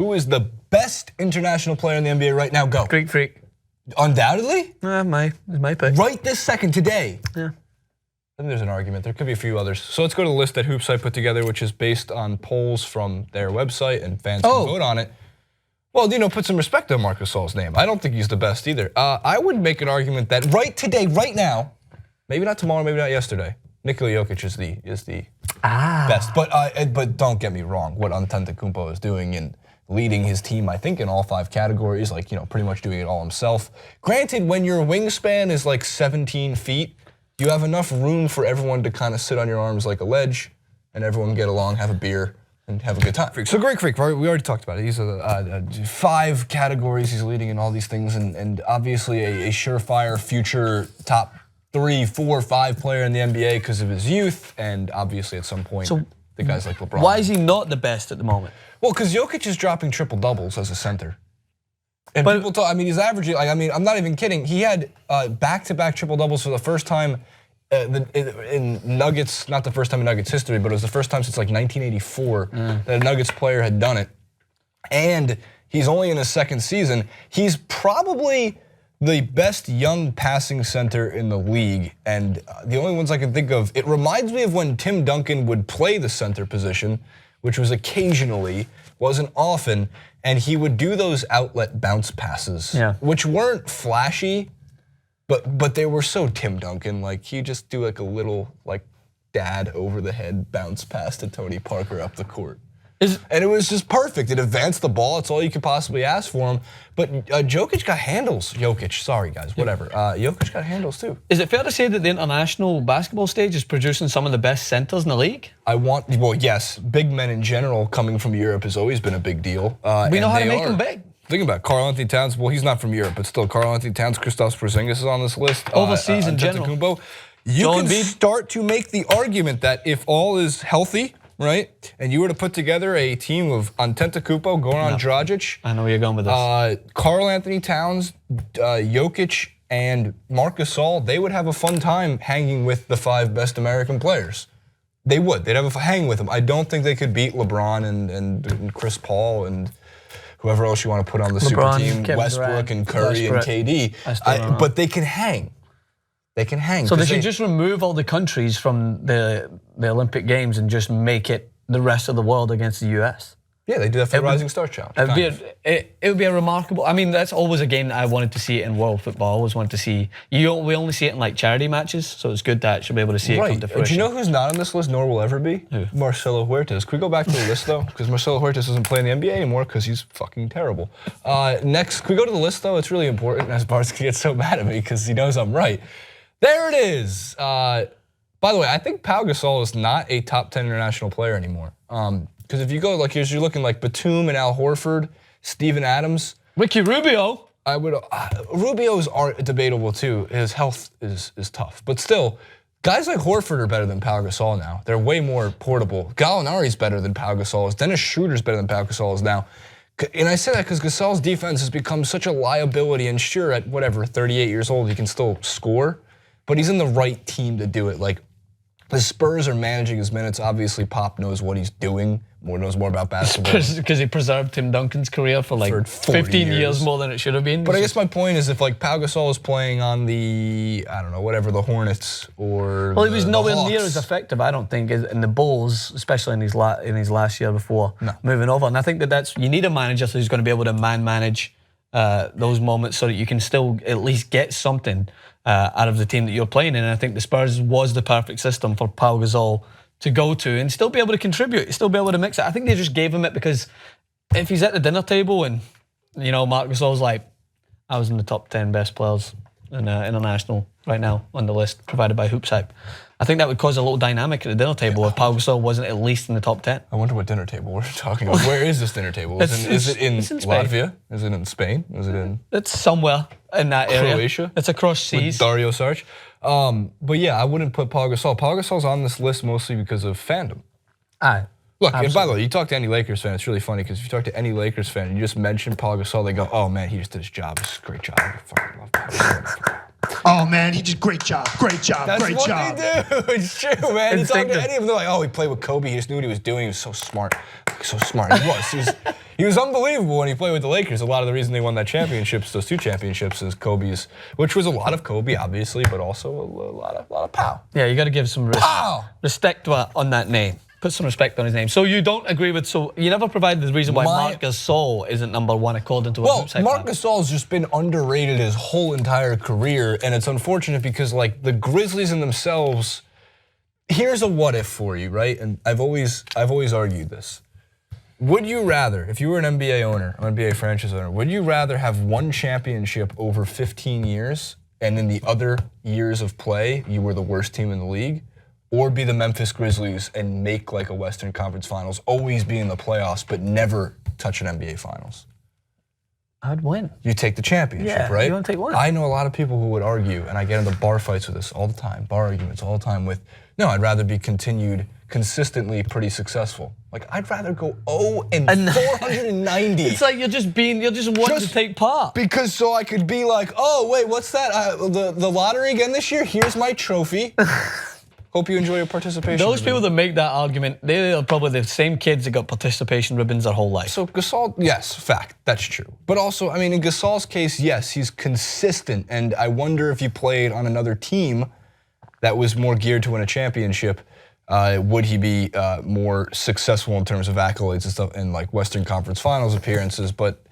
Who is the best international player in the NBA right now? Go. Greek Freak. Undoubtedly? My pick. Right this second, today. Yeah. I think there's an argument. There could be a few others. So let's go to the list that Hoopsite put together, which is based on polls from their website, and fans can vote on it. Well, put some respect on Marc Gasol's name. I don't think he's the best either. I would make an argument that right today, right now, maybe not tomorrow, maybe not yesterday, Nikola Jokic is the best. But don't get me wrong. What Antetokounmpo is doing in leading his team, I think, in all 5 categories, like pretty much doing it all himself. Granted, when your wingspan is like 17 feet, you have enough room for everyone to kind of sit on your arms like a ledge, and everyone get along, have a beer, and have a good time. So Greek Freak, right? We already talked about it. He's 5 categories. He's leading in all these things, and obviously a surefire future top 3, 4, 5 player in the NBA because of his youth, and obviously at some point, the guys like LeBron. Why is he not the best at the moment? Well, because Jokic is dropping triple doubles as a center. And people talk, he's averaging, I'm not even kidding. He had back-to-back triple doubles for the first time in Nuggets, not the first time in Nuggets history, but it was the first time since like 1984 that a Nuggets player had done it. And he's only in his 2nd season. He's probably the best young passing center in the league, and the only ones I can think of, it reminds me of when Tim Duncan would play the center position, which was occasionally, wasn't often, and he would do those outlet bounce passes, which weren't flashy, but they were so Tim Duncan. Like, he'd just do like a little dad over the head bounce pass to Tony Parker up the court. And it was just perfect. It advanced the ball. It's all you could possibly ask for him. But Jokic got handles. Sorry guys, whatever. Jokic got handles too. Is it fair to say that the international basketball stage is producing some of the best centers in the league? Well, yes. Big men in general coming from Europe has always been a big deal. We know how to make them big. Think about Karl-Anthony Towns. Well, he's not from Europe, but still, Karl-Anthony Towns, Kristaps Porzingis is on this list. Overseas in general. You can start to make the argument that if all is healthy, right, and you were to put together a team of Antetokounmpo, Goran Dragic, I know where you're going with this. Karl-Anthony Towns, Jokic, and Marc Gasol, they would have a fun time hanging with the 5 best American players. They would. They'd have a hang with them. I don't think they could beat LeBron and Chris Paul and whoever else you want to put on the super team, Westbrook and Curry and KD. But they can hang. They can hang. So they should just remove all the countries from the Olympic Games and just make it the rest of the world against the US. Yeah, they do that for the Rising Star Challenge. It would be a remarkable. That's always a game that I wanted to see it in world football. I always wanted to see. We only see it in charity matches, so it's good that I should be able to see it come to fruition. Do you know who's not on this list, nor will ever be? Who? Marcelo Huertas. Can we go back to the list though? Because Marcelo Huertas doesn't play in the NBA anymore because he's fucking terrible. Next, can we go to the list though? It's really important. As Bart's gets so mad at me because he knows I'm right. There it is. By the way, I think Pau Gasol is not a top 10 international player anymore. Because if you go you're looking like Batum and Al Horford, Steven Adams, Ricky Rubio. Rubio's debatable too. His health is tough, but still, guys like Horford are better than Pau Gasol now. They're way more portable. Gallinari's better than Pau Gasol is. Dennis Schroeder's better than Pau Gasol is now. And I say that because Gasol's defense has become such a liability. And sure, at 38 years old, he can still score, but he's in the right team to do it. The Spurs are managing his minutes. Obviously, Pop knows what he's doing. Knows more about basketball. Because he preserved Tim Duncan's career for 15 years more than it should have been. But I guess my point is if Pau Gasol is playing on the, the Hornets or he was nowhere Hawks. near as effective, I don't think, in the Bulls, especially in his last year before moving over. And I think you need a manager who's going to be able to manage those moments so that you can still at least get something out of the team that you're playing in. And I think the Spurs was the perfect system for Pau Gasol to go to and still be able to contribute, still be able to mix it. I think they just gave him it because if he's at the dinner table and, Marc Gasol's like, I was in the top 10 best players in international right now on the list provided by Hoopsite. I think that would cause a little dynamic at the dinner table if Pau Gasol wasn't at least in the top 10. I wonder what dinner table we're talking about. Where is this dinner table? Is it in Latvia? Is it in Spain? Is it in? It's somewhere in that area. Croatia? It's across seas. With Dario Saric. But yeah, I wouldn't put Pau Gasol. Pau Gasol's on this list mostly because of fandom. Look, and by the way, you talk to any Lakers fan, it's really funny because if you talk to any Lakers fan and you just mention Pau Gasol, they go, oh man, he just did his job. It's a great job. I fucking love Pau Gasol. Oh man, he did great job, great job, That's great job. That's what they do. It's true, man. You talk to any of them, they're like, oh, he played with Kobe. He just knew what he was doing. He was so smart. So smart. He was. He was unbelievable when he played with the Lakers. A lot of the reason they won those 2 championships, is Kobe's, which was a lot of Kobe, obviously, but also a lot of pow. Yeah, you got to give some respect on that name. Put some respect on his name. So you don't agree with, so you never provided the reason why Marc Gasol isn't #1 according to what Marc Gasol's just been underrated his whole entire career, and it's unfortunate because like the Grizzlies in themselves, here's a what if for you, right? And I've always argued this. Would you rather, if you were an NBA owner, an NBA franchise owner, would you rather have 1 championship over 15 years and in the other years of play you were the worst team in the league? Or be the Memphis Grizzlies and make like a Western Conference Finals, always be in the playoffs, but never touch an NBA Finals? I'd win. You take the championship, right? You want to take one. I know a lot of people who would argue, and I get into bar fights with this all the time, bar arguments all the time with, no, I'd rather be consistently pretty successful. Like, I'd rather go 490. It's like you're just wanting to take part. Because so I could be like, oh, wait, what's that? The lottery again this year? Here's my trophy. Hope you enjoy your participation. Those people that make that argument, they are probably the same kids that got participation ribbons their whole life. So Gasol, yes, fact, that's true. But also, I mean, in Gasol's case, yes, he's consistent. And I wonder if he played on another team that was more geared to win a championship, would he be more successful in terms of accolades and stuff in like Western Conference Finals appearances? But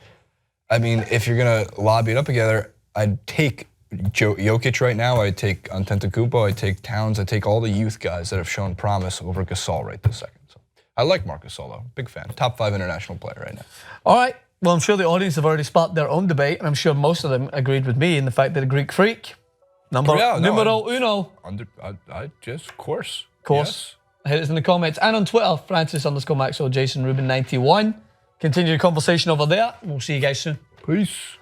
I mean, if you're gonna lobby it up together, I'd take Jokic right now, I'd take Antetokounmpo, I'd take Towns, I'd take all the youth guys that have shown promise over Gasol right this second. So I like Marc Gasol though, big fan, top 5 international player right now. All right, well I'm sure the audience have already sparked their own debate, and I'm sure most of them agreed with me in the fact that a Greek freak, numero uno. Of course. Yes. Hit us in the comments and on Twitter, Francis_Maxwell, Jason Rubin 91. Continue the conversation over there. We'll see you guys soon. Peace.